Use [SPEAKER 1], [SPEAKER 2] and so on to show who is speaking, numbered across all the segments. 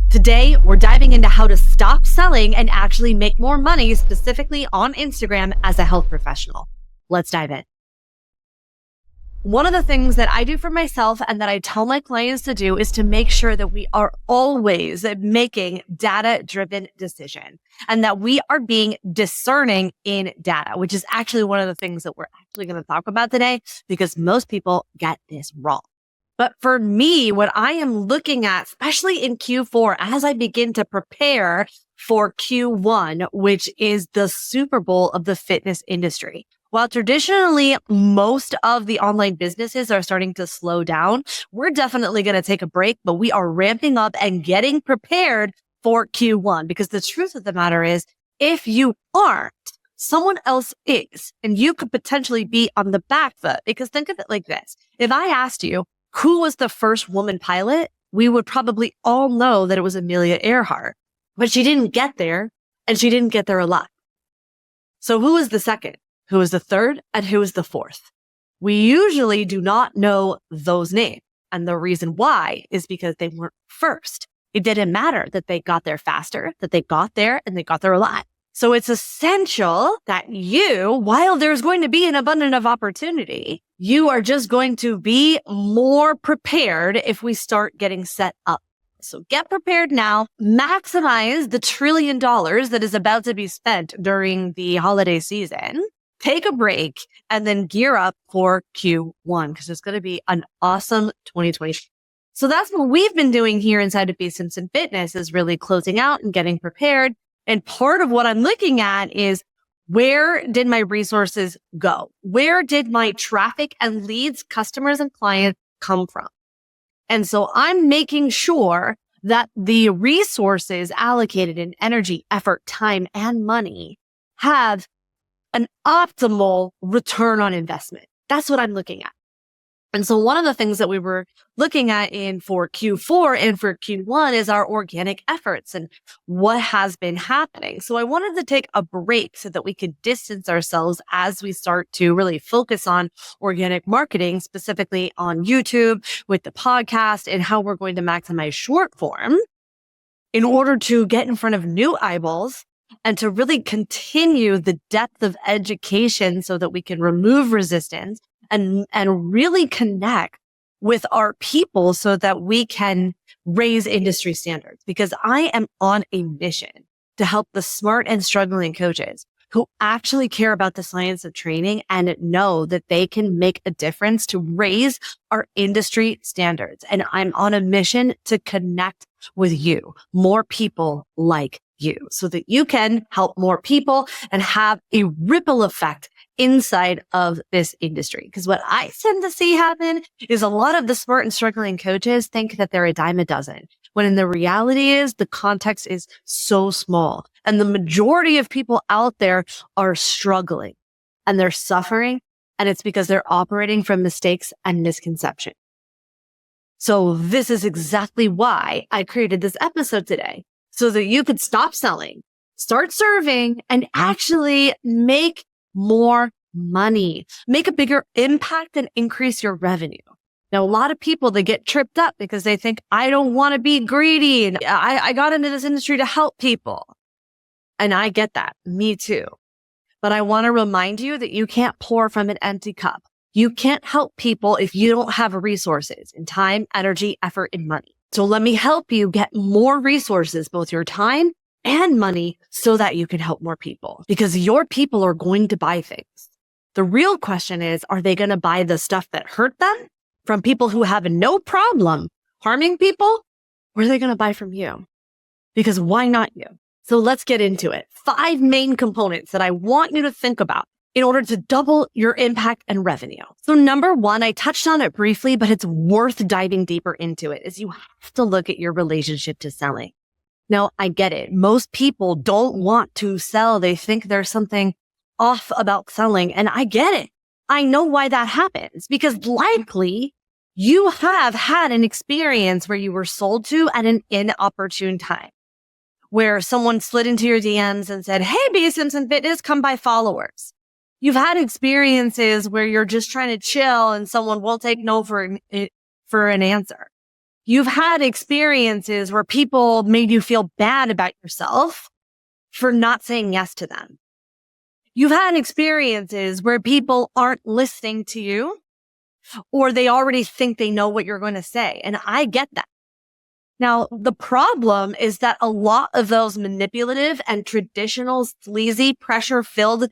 [SPEAKER 1] Today, we're diving into how to stop selling and actually make more money, specifically on Instagram as a health professional. Let's dive in. One of the things that I do for myself and that I tell my clients to do is to make sure that we are always making data-driven decisions and that we are being discerning in data, which is actually one of the things that we're actually going to talk about today because most people get this wrong. But for me, what I am looking at, especially in Q4, as I begin to prepare for Q1, which is the Super Bowl of the fitness industry. While traditionally most of the online businesses are starting to slow down, we're definitely going to take a break, but we are ramping up and getting prepared for Q1 because the truth of the matter is, if you aren't, someone else is, and you could potentially be on the back foot because think of it like this. If I asked you, who was the first woman pilot? We would probably all know that it was Amelia Earhart, but she didn't get there and she didn't get there alive. So who was the second? Who was the third? And who was the fourth? We usually do not know those names. And the reason why is because they weren't first. It didn't matter that they got there faster, that they got there and they got there alive. So it's essential that you, while there's going to be an abundance of opportunity, you are just going to be more prepared if we start getting set up. So get prepared now, maximize the $1 trillion that is about to be spent during the holiday season, take a break, and then gear up for Q1 because it's going to be an awesome 2020. So that's what we've been doing here inside of Beeson and Fitness is really closing out and getting prepared. And part of what I'm looking at is where did my resources go? Where did my traffic and leads, customers and clients come from? And so I'm making sure that the resources allocated in energy, effort, time, and money have an optimal return on investment. That's what I'm looking at. And so one of the things that we were looking at for Q4 and for Q1 is our organic efforts and what has been happening. So I wanted to take a break so that we could distance ourselves as we start to really focus on organic marketing, specifically on YouTube with the podcast and how we're going to maximize short form in order to get in front of new eyeballs and to really continue the depth of education so that we can remove resistance and really connect with our people so that we can raise industry standards. Because I am on a mission to help the smart and struggling coaches who actually care about the science of training and know that they can make a difference to raise our industry standards. And I'm on a mission to connect with you, more people like you, so that you can help more people and have a ripple effect inside of this industry. Because what I tend to see happen is a lot of the smart and struggling coaches think that they're a dime a dozen, when in the reality is the context is so small. And the majority of people out there are struggling and they're suffering. And it's because they're operating from mistakes and misconception. So this is exactly why I created this episode today, so that you could stop selling, start serving, and actually make more money, make a bigger impact and increase your revenue. Now, a lot of people, they get tripped up because they think, I don't want to be greedy. And I got into this industry to help people. And I get that. Me too. But I want to remind you that you can't pour from an empty cup. You can't help people if you don't have resources in time, energy, effort, and money. So let me help you get more resources, both your time and money, so that you can help more people, because your people are going to buy things. The real question is, are they going to buy the stuff that hurt them from people who have no problem harming people, or are they going to buy from you? Because why not you? So let's get into it. 5 main components that I want you to think about in order to double your impact and revenue. So number 1, I touched on it briefly, but it's worth diving deeper into it, is you have to look at your relationship to selling. Now, I get it. Most people don't want to sell. They think there's something off about selling. And I get it. I know why that happens, because likely you have had an experience where you were sold to at an inopportune time, where someone slid into your DMs and said, hey, Beeson and Fitness, come buy followers. You've had experiences where you're just trying to chill and someone will take no for an answer. You've had experiences where people made you feel bad about yourself for not saying yes to them. You've had experiences where people aren't listening to you, or they already think they know what you're going to say. And I get that. Now, the problem is that a lot of those manipulative and traditional sleazy pressure-filled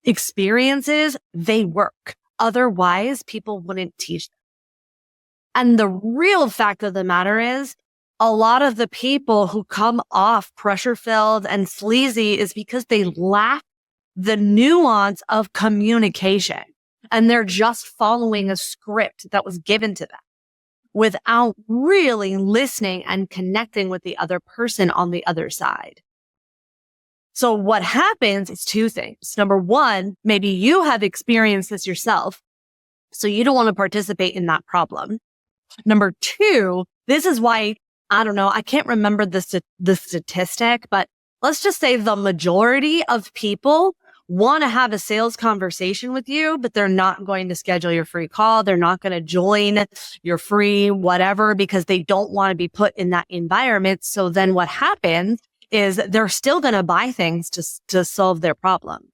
[SPEAKER 1] experiences, they work. Otherwise, people wouldn't teach them. And the real fact of the matter is, a lot of the people who come off pressure-filled and sleazy is because they lack the nuance of communication. And they're just following a script that was given to them without really listening and connecting with the other person on the other side. So what happens is two things. Number one, maybe you have experienced this yourself, so you don't want to participate in that problem. Number two, this is why, I don't know, I can't remember the statistic, but let's just say the majority of people want to have a sales conversation with you, but they're not going to schedule your free call. They're not going to join your free whatever because they don't want to be put in that environment. So then what happens is they're still going to buy things to solve their problem.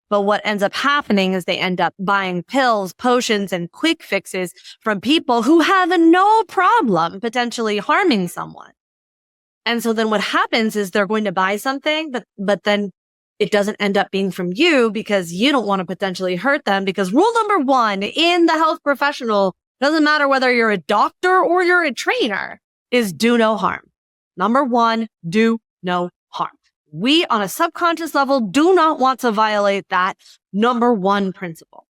[SPEAKER 1] But what ends up happening is they end up buying pills, potions, and quick fixes from people who have no problem potentially harming someone. And so then what happens is they're going to buy something, but then it doesn't end up being from you because you don't want to potentially hurt them, because rule number one in the health professional, doesn't matter whether you're a doctor or you're a trainer, is do no harm. Number one, do no harm. We on a subconscious level do not want to violate that number one principle.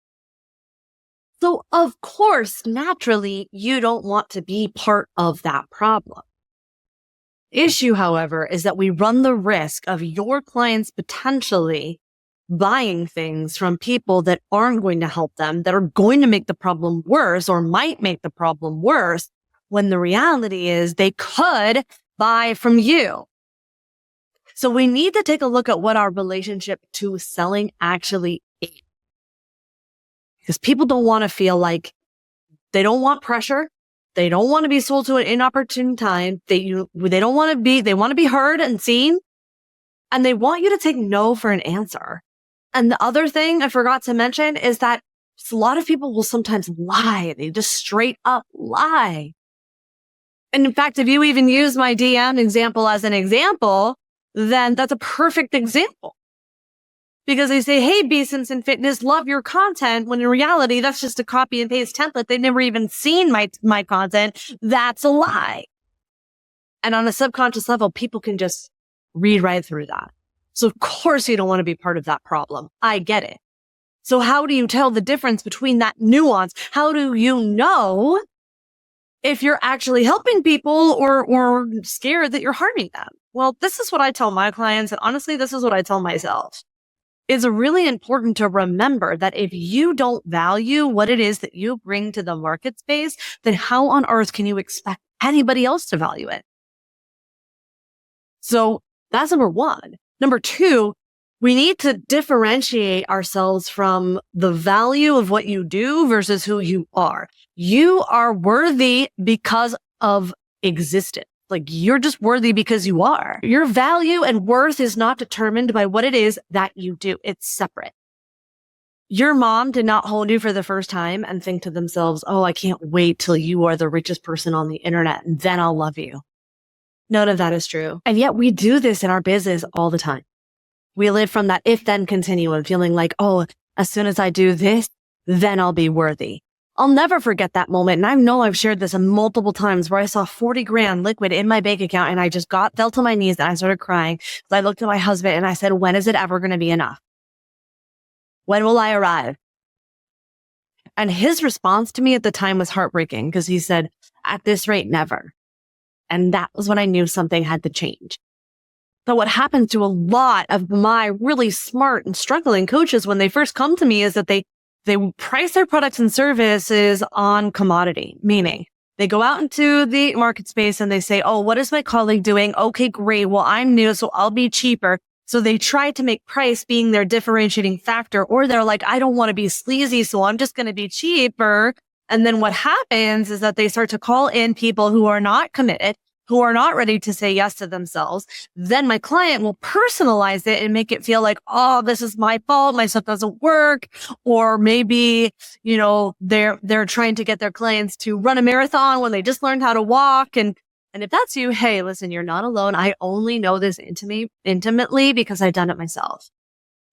[SPEAKER 1] So of course, naturally, you don't want to be part of that problem. Issue, however, is that we run the risk of your clients potentially buying things from people that aren't going to help them, that are going to make the problem worse or might make the problem worse, when the reality is they could buy from you. So we need to take a look at what our relationship to selling actually is. Because people don't want to feel like they don't want pressure. They don't want to be sold to an inopportune time. They want to be heard and seen. And they want you to take no for an answer. And the other thing I forgot to mention is that a lot of people will sometimes lie. They just straight up lie. And in fact, if you even use my DM example as an example, then that's a perfect example. Because they say, hey, Be Simpson Fitness, love your content, when in reality, that's just a copy and paste template. They've never even seen my content. That's a lie. And on a subconscious level, people can just read right through that. So of course you don't want to be part of that problem. I get it. So how do you tell the difference between that nuance? How do you know if you're actually helping people or scared that you're harming them? Well, this is what I tell my clients. And honestly, this is what I tell myself. It's really important to remember that if you don't value what it is that you bring to the market space, then how on earth can you expect anybody else to value it? So that's number one. Number two, we need to differentiate ourselves from the value of what you do versus who you are. You are worthy because of existence. Like, you're just worthy because you are. Your value and worth is not determined by what it is that you do. It's separate. Your mom did not hold you for the first time and think to themselves, oh, I can't wait till you are the richest person on the internet and then I'll love you. None of that is true. And yet we do this in our business all the time. We live from that if-then continuum, feeling like, oh, as soon as I do this, then I'll be worthy. I'll never forget that moment. And I know I've shared this multiple times where I saw 40 grand liquid in my bank account and I just fell to my knees and I started crying. So I looked at my husband and I said, when is it ever going to be enough? When will I arrive? And his response to me at the time was heartbreaking because he said, at this rate, never. And that was when I knew something had to change. So what happens to a lot of my really smart and struggling coaches when they first come to me is that they price their products and services on commodity, meaning they go out into the market space and they say, oh, what is my colleague doing? Okay, great. Well, I'm new, so I'll be cheaper. So they try to make price being their differentiating factor, or they're like, I don't want to be sleazy, so I'm just going to be cheaper. And then what happens is that they start to call in people who are not committed, who are not ready to say yes to themselves. Then my client will personalize it and make it feel like, oh, this is my fault. My stuff doesn't work. Or maybe, they're trying to get their clients to run a marathon when they just learned how to walk. And if that's you, hey, listen, you're not alone. I only know this intimately because I've done it myself.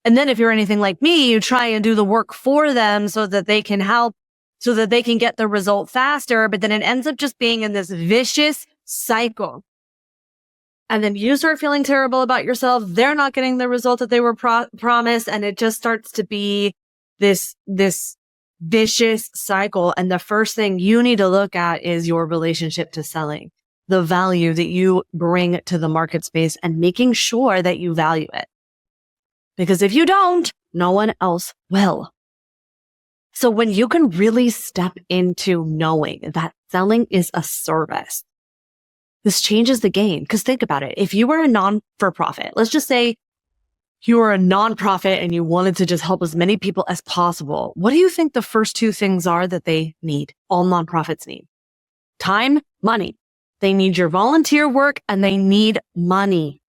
[SPEAKER 1] And then if you're anything like me, you try and do the work for them so that they can help, so that they can get the result faster. But then it ends up just being in this vicious cycle. And then you start feeling terrible about yourself. They're not getting the result that they were promised. And it just starts to be this vicious cycle. And the first thing you need to look at is your relationship to selling, the value that you bring to the market space, and making sure that you value it. Because if you don't, no one else will. So when you can really step into knowing that selling is a service, this changes the game. Because think about it. If you were a non-for-profit, let's just say you were a nonprofit and you wanted to just help as many people as possible, what do you think the first two things are that they need? All nonprofits need time, money. They need your volunteer work and they need money.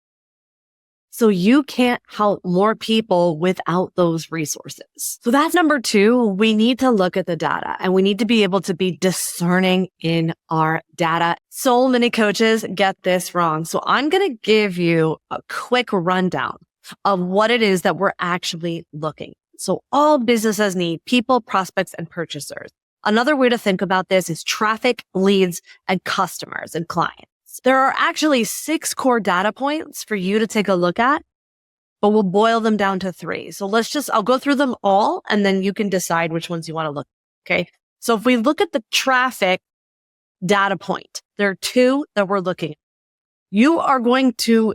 [SPEAKER 1] So you can't help more people without those resources. So that's number two. We need to look at the data and we need to be able to be discerning in our data. So many coaches get this wrong. So I'm going to give you a quick rundown of what it is that we're actually looking. So all businesses need people, prospects, and purchasers. Another way to think about this is traffic, leads, and customers and clients. There are actually 6 core data points for you to take a look at, but we'll boil them down to 3. So I'll go through them all and then you can decide which ones you want to look at. Okay. So if we look at the traffic data point, there are 2 that we're looking at. You are going to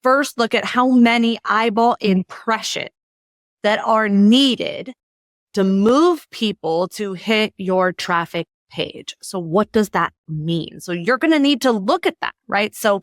[SPEAKER 1] first look at how many eyeball impressions that are needed to move people to hit your traffic page. So what does that mean? So you're going to need to look at that, right? So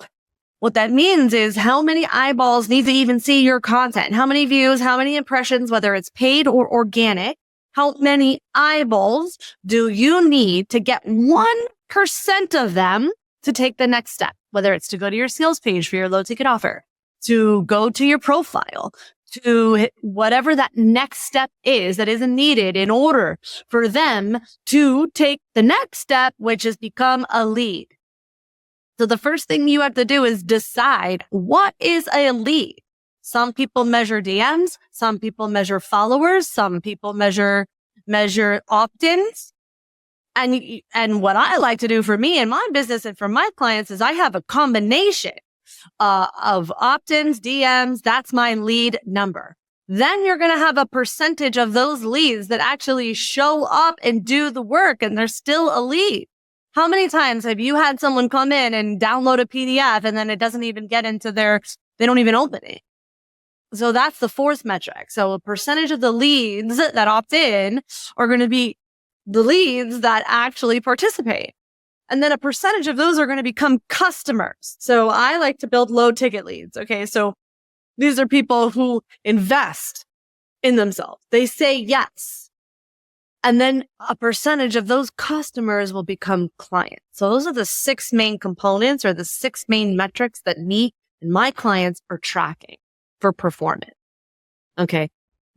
[SPEAKER 1] what that means is how many eyeballs need to even see your content, how many views, how many impressions, whether it's paid or organic, how many eyeballs do you need to get 1% of them to take the next step, whether it's to go to your sales page for your low ticket offer, to go to your profile, to whatever that next step is that isn't needed in order for them to take the next step, which is become a lead. So the first thing you have to do is decide what is a lead. Some people measure DMs, some people measure followers, some people measure opt-ins. And what I like to do for me and my business and for my clients is I have a combination of opt-ins, DMs. That's my lead number. Then you're going to have a percentage of those leads that actually show up and do the work, and they're still a lead. How many times have you had someone come in and download a PDF and then it doesn't even get into they don't even open it? So that's the 4th metric. So a percentage of the leads that opt in are going to be the leads that actually participate. And then a percentage of those are going to become customers. So I like to build low ticket leads. Okay. So these are people who invest in themselves. They say yes. And then a percentage of those customers will become clients. So those are the 6 main components or the 6 main metrics that me and my clients are tracking for performance. Okay.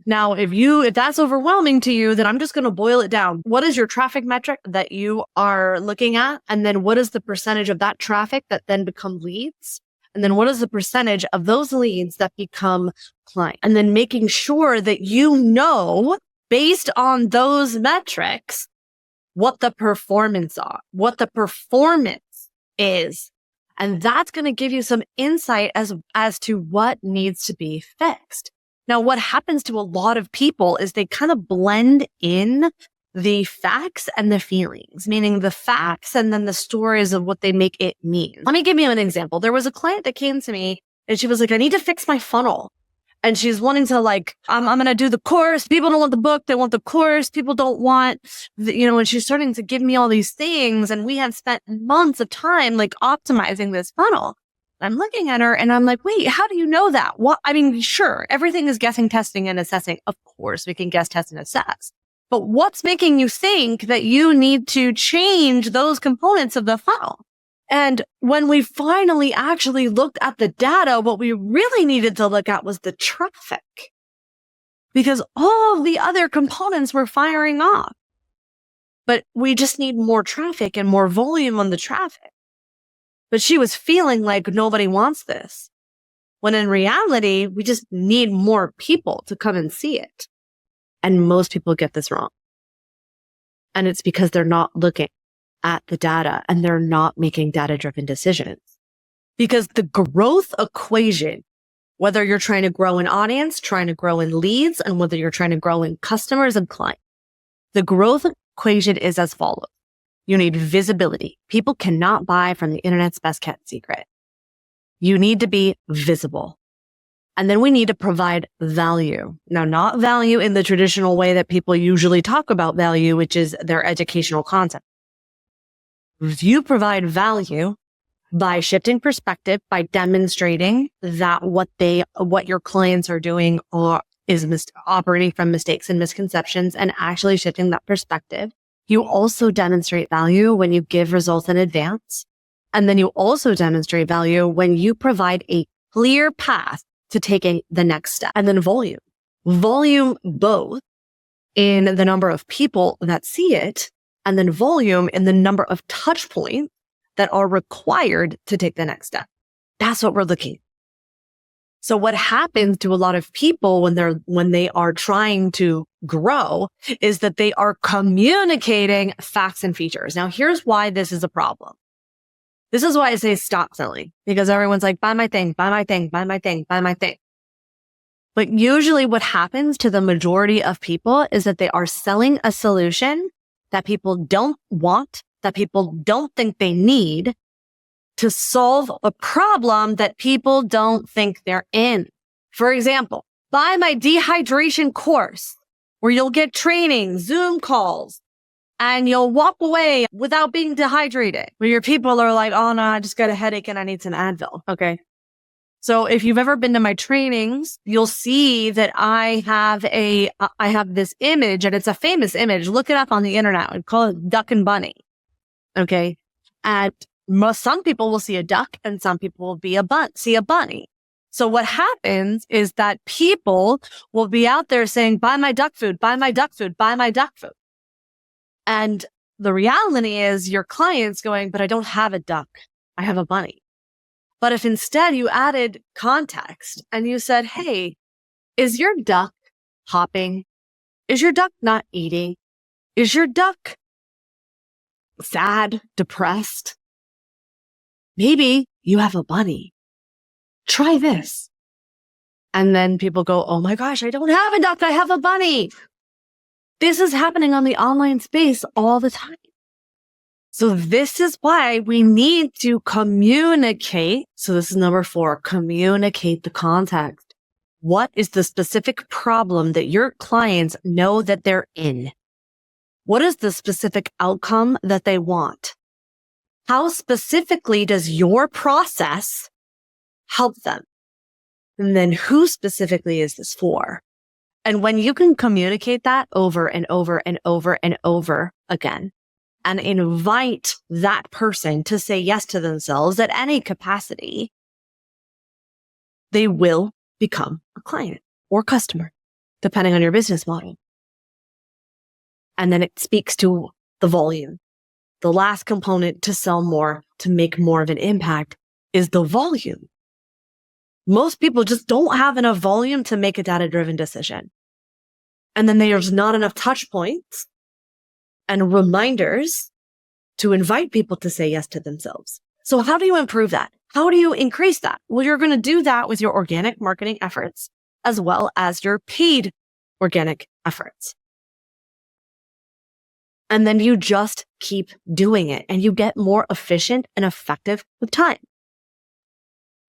[SPEAKER 1] Now, if that's overwhelming to you, then I'm just going to boil it down. What is your traffic metric that you are looking at? And then what is the percentage of that traffic that then become leads? And then what is the percentage of those leads that become clients? And then making sure that you know, based on those metrics, what the performance is. And that's going to give you some insight as to what needs to be fixed. Now, what happens to a lot of people is they kind of blend in the facts and the feelings, meaning the facts and then the stories of what they make it mean. Let me give you an example. There was a client that came to me and she was like, I need to fix my funnel. And she's wanting to I'm going to do the course. People don't want the book. They want the course. People don't want, and she's starting to give me all these things. And we have spent months of time optimizing this funnel. I'm looking at her and I'm like, wait, how do you know that? What? I mean, sure, everything is guessing, testing, and assessing. Of course, we can guess, test, and assess. But what's making you think that you need to change those components of the funnel? And when we finally actually looked at the data, what we really needed to look at was the traffic, because all of the other components were firing off. But we just need more traffic and more volume on the traffic. But she was feeling like nobody wants this, when in reality, we just need more people to come and see it. And most people get this wrong. And it's because they're not looking at the data and they're not making data-driven decisions. Because the growth equation, whether you're trying to grow an audience, trying to grow in leads, and whether you're trying to grow in customers and clients, the growth equation is as follows. You need visibility. People cannot buy from the internet's best kept secret. You need to be visible. And then we need to provide value. Now, not value in the traditional way that people usually talk about value, which is their educational content. You provide value by shifting perspective, by demonstrating that what your clients are doing is operating from mistakes and misconceptions, and actually shifting that perspective. You also demonstrate value when you give results in advance. And then you also demonstrate value when you provide a clear path to taking the next step. And then volume. Volume both in the number of people that see it, and then volume in the number of touch points that are required to take the next step. That's what we're looking at. So what happens to a lot of people when they are trying to grow is that they are communicating facts and features. Now, here's why this is a problem. This is why I say stop selling, because everyone's like, buy my thing, buy my thing, buy my thing, buy my thing. But usually what happens to the majority of people is that they are selling a solution that people don't want, that people don't think they need, to solve a problem that people don't think they're in. For example, buy my dehydration course where you'll get training, Zoom calls, and you'll walk away without being dehydrated. Where your people are like, oh no, I just got a headache and I need some Advil. Okay. So if you've ever been to my trainings, you'll see that I have this image, and it's a famous image. Look it up on the internet. We call it duck and bunny. Okay. And some people will see a duck and some people will see a bunny. So what happens is that people will be out there saying, buy my duck food, buy my duck food, buy my duck food. And the reality is your client's going, but I don't have a duck. I have a bunny. But if instead you added context and you said, hey, is your duck hopping? Is your duck not eating? Is your duck sad, depressed? Maybe you have a bunny. Try this. And then people go, oh my gosh, I don't have a duck. I have a bunny. This is happening on the online space all the time. So this is why we need to communicate. So this is number 4, communicate the context. What is the specific problem that your clients know that they're in? What is the specific outcome that they want? How specifically does your process help them? And then who specifically is this for? And when you can communicate that over and over and over and over again, and invite that person to say yes to themselves at any capacity, they will become a client or customer, depending on your business model. And then it speaks to the volume. The last component to sell more, to make more of an impact, is the volume. Most people just don't have enough volume to make a data-driven decision. And then there's not enough touch points and reminders to invite people to say yes to themselves. So how do you improve that? How do you increase that? Well, you're going to do that with your organic marketing efforts as well as your paid organic efforts. And then you just keep doing it and you get more efficient and effective with time.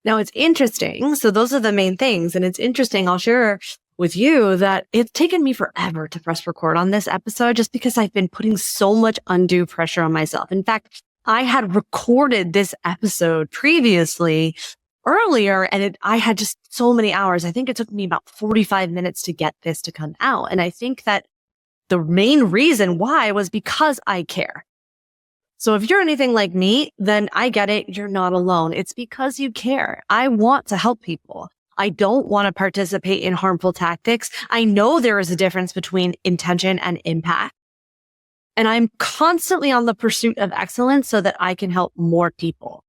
[SPEAKER 1] Now it's interesting. So those are the main things. And it's interesting. I'll share with you that it's taken me forever to press record on this episode just because I've been putting so much undue pressure on myself. In fact, I had recorded this episode previously earlier and I had just so many hours. I think it took me about 45 minutes to get this to come out. And I think that the main reason why was because I care. So if you're anything like me, then I get it. You're not alone. It's because you care. I want to help people. I don't want to participate in harmful tactics. I know there is a difference between intention and impact. And I'm constantly on the pursuit of excellence so that I can help more people.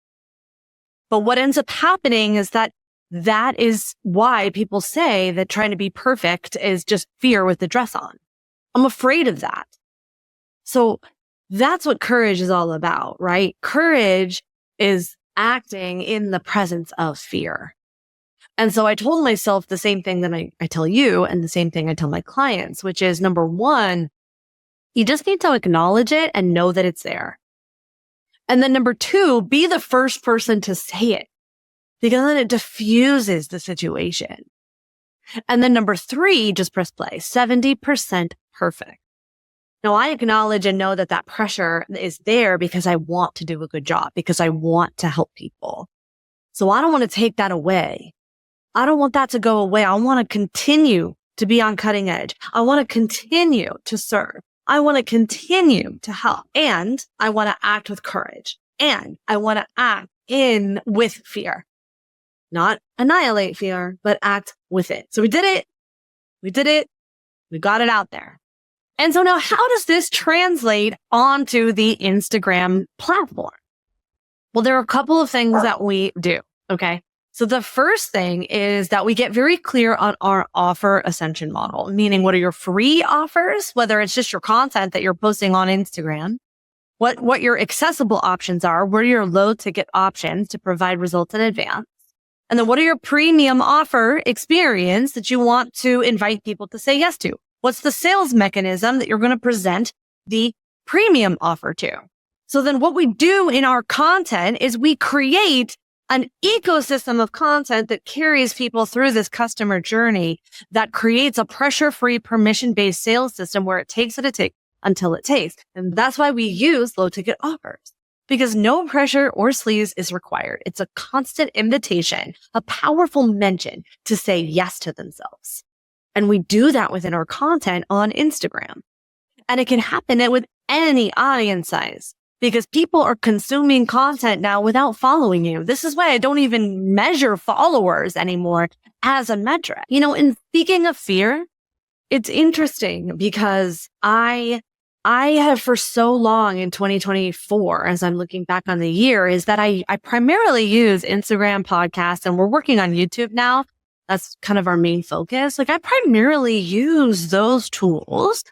[SPEAKER 1] But what ends up happening is that is why people say that trying to be perfect is just fear with the dress on. I'm afraid of that. So that's what courage is all about, right? Courage is acting in the presence of fear. And so I told myself the same thing that I tell you and the same thing I tell my clients, which is number one, you just need to acknowledge it and know that it's there. And then number two, be the first person to say it because then it diffuses the situation. And then number three, just press play, 70% perfect. Now, I acknowledge and know that that pressure is there because I want to do a good job, because I want to help people. So I don't want to take that away. I don't want that to go away. I want to continue to be on cutting edge. I want to continue to serve. I want to continue to help. And I want to act with courage. And I want to act in with fear. Not annihilate fear, but act with it. So we did it. We did it. We got it out there. And so now how does this translate onto the Instagram platform? Well, there are a couple of things that we do. Okay. So the first thing is that we get very clear on our offer ascension model, meaning what are your free offers, whether it's just your content that you're posting on Instagram, what your accessible options are, what are your low ticket options to provide results in advance, and then what are your premium offer experience that you want to invite people to say yes to? What's the sales mechanism that you're going to present the premium offer to? So then what we do in our content is we create an ecosystem of content that carries people through this customer journey that creates a pressure-free, permission-based sales system where it takes until it takes. And that's why we use low-ticket offers, because no pressure or sleaze is required. It's a constant invitation, a powerful mention to say yes to themselves. And we do that within our content on Instagram. And it can happen with any audience size, because people are consuming content now without following you. This is why I don't even measure followers anymore as a metric. In speaking of fear, it's interesting because I have for so long in 2024, as I'm looking back on the year, is that I primarily use Instagram, podcasts, and we're working on YouTube now. That's kind of our main focus. I primarily use those tools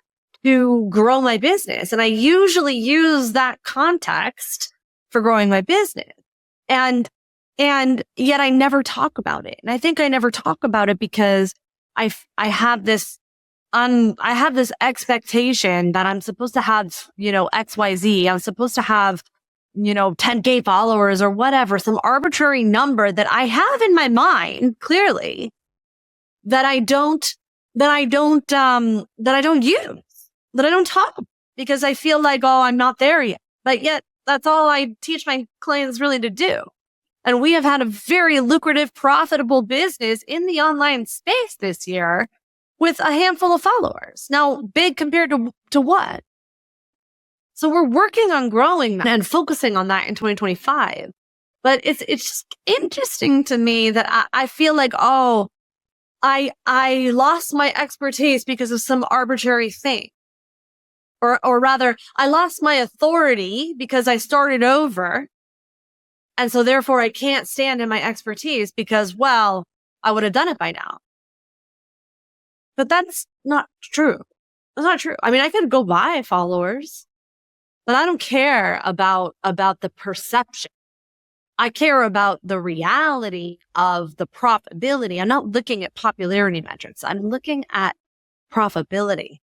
[SPEAKER 1] to grow my business. And I usually use that context for growing my business. And yet I never talk about it. And I think I never talk about it because I have this expectation that I'm supposed to have, XYZ. I'm supposed to have, 10K followers or whatever, some arbitrary number that I have in my mind, clearly, that I don't use. That I don't talk about because I feel like, I'm not there yet. But yet that's all I teach my clients really to do. And we have had a very lucrative, profitable business in the online space this year with a handful of followers. Now, big compared to what? So we're working on growing that and focusing on that in 2025. But it's just interesting to me that I feel like, I lost my expertise because of some arbitrary thing. Or rather, I lost my authority because I started over. And so therefore I can't stand in my expertise because, I would have done it by now. But that's not true. That's not true. I mean, I could go buy followers, but I don't care about the perception. I care about the reality of the profitability. I'm not looking at popularity metrics. I'm looking at profitability.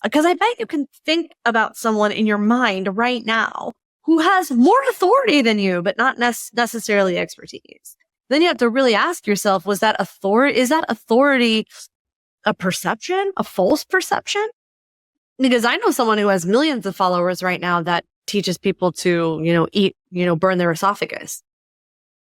[SPEAKER 1] Because I bet you can think about someone in your mind right now who has more authority than you, but not necessarily expertise. Then you have to really ask yourself, is that authority a perception, a false perception? Because I know someone who has millions of followers right now that teaches people to, eat, burn their esophagus.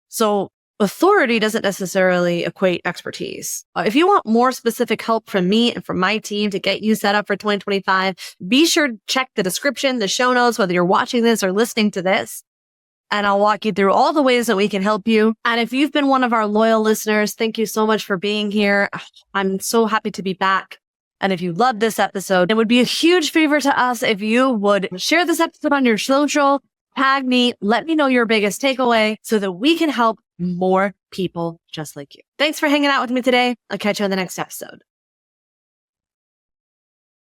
[SPEAKER 1] So authority doesn't necessarily equate expertise. If you want more specific help from me and from my team to get you set up for 2025, be sure to check the description, the show notes, whether you're watching this or listening to this. And I'll walk you through all the ways that we can help you. And if you've been one of our loyal listeners, thank you so much for being here. I'm so happy to be back. And if you loved this episode, it would be a huge favor to us if you would share this episode on your social, tag me, let me know your biggest takeaway so that we can help more people just like you. Thanks for hanging out with me today. I'll catch you on the next episode.